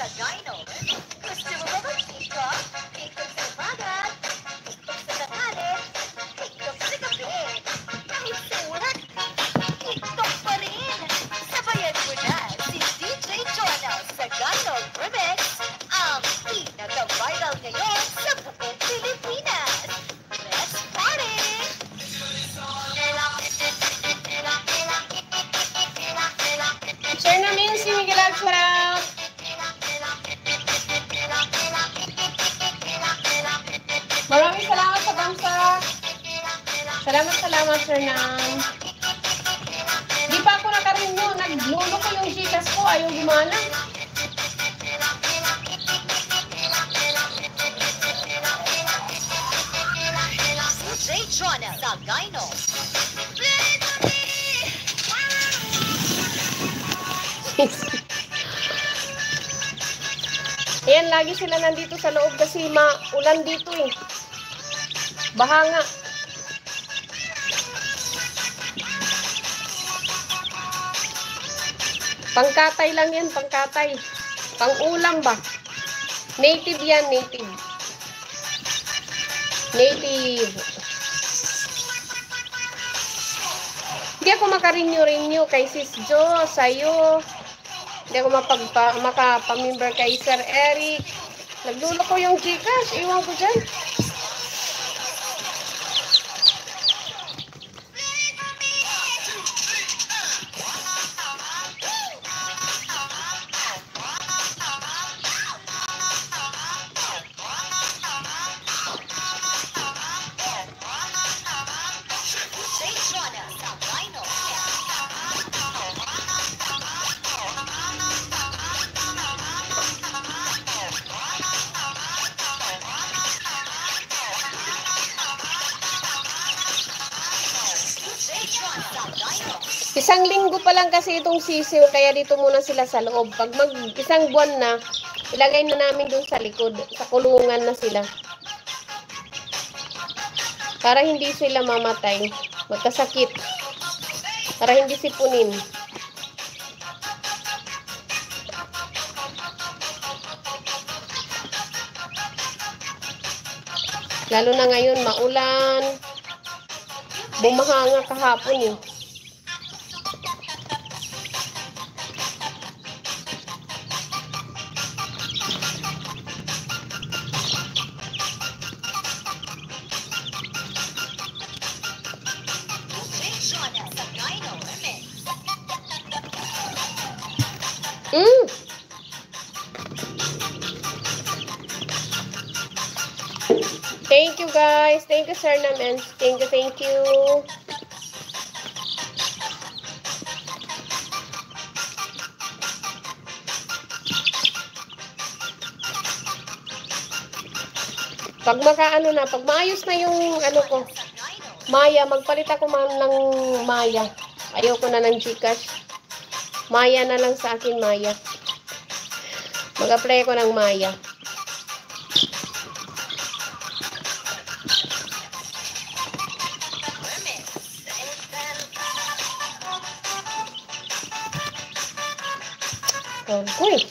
sa Dino. Gusto mo ba mag-tiktok? TikTok sa bagat, TikTok sa tangalit, TikTok sa gabi. Kahit sa work, TikTok pa rin. Sabayan mo na si DJ Jonah sa Dino Remix, ang pinaka-viral ngayon sa buong Pilipinas. Let's party! Share namin si Miguel Alfaro. Maraming salamat sa bangsa. Salamat, Sir Nam. Di pa ako nakarinyo. Naglulo ko yung Gcash ko. Ayaw gumana. DJ Jonah sa Dino. Ayan, lagi sila nandito sa loob kasi maulan dito eh. Baha nga. Pangkatay lang yan, pangkatay. Pang-ulam ba? Native yan, native. Native. Hindi ako makarinyo-rinyo kay Sis Jo, sa'yo. Hindi ako makapamember kay Sir Eric. Naglulo ko yung Gcash. Iwan ko dyan. Isang linggo pa lang kasi itong sisiw, kaya dito muna sila sa loob. Pag isang buwan na, ilagay na namin dun sa likod, sa kulungan na sila. Para hindi sila mamatay, magkasakit. Para hindi sipunin. Lalo na ngayon, maulan. Bumaha nga kahapon eh. Thank you guys. Thank you Sir Namen. Thank you. Pag makaano na, pag maayos na yung ano ko, Maya, magpalit ako man ng Maya. Ayoko na ng Gcash. Maya na lang sa akin, Maya. Mag-apply ko ng Maya. Okay.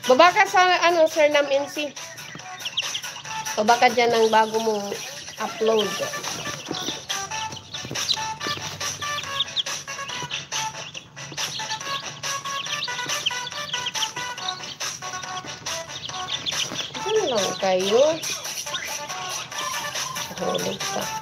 Baba ka sa ano, Sir Nam NC. Baba ka dyan ng bago mong upload. Ano lang kayo? Hulog ka.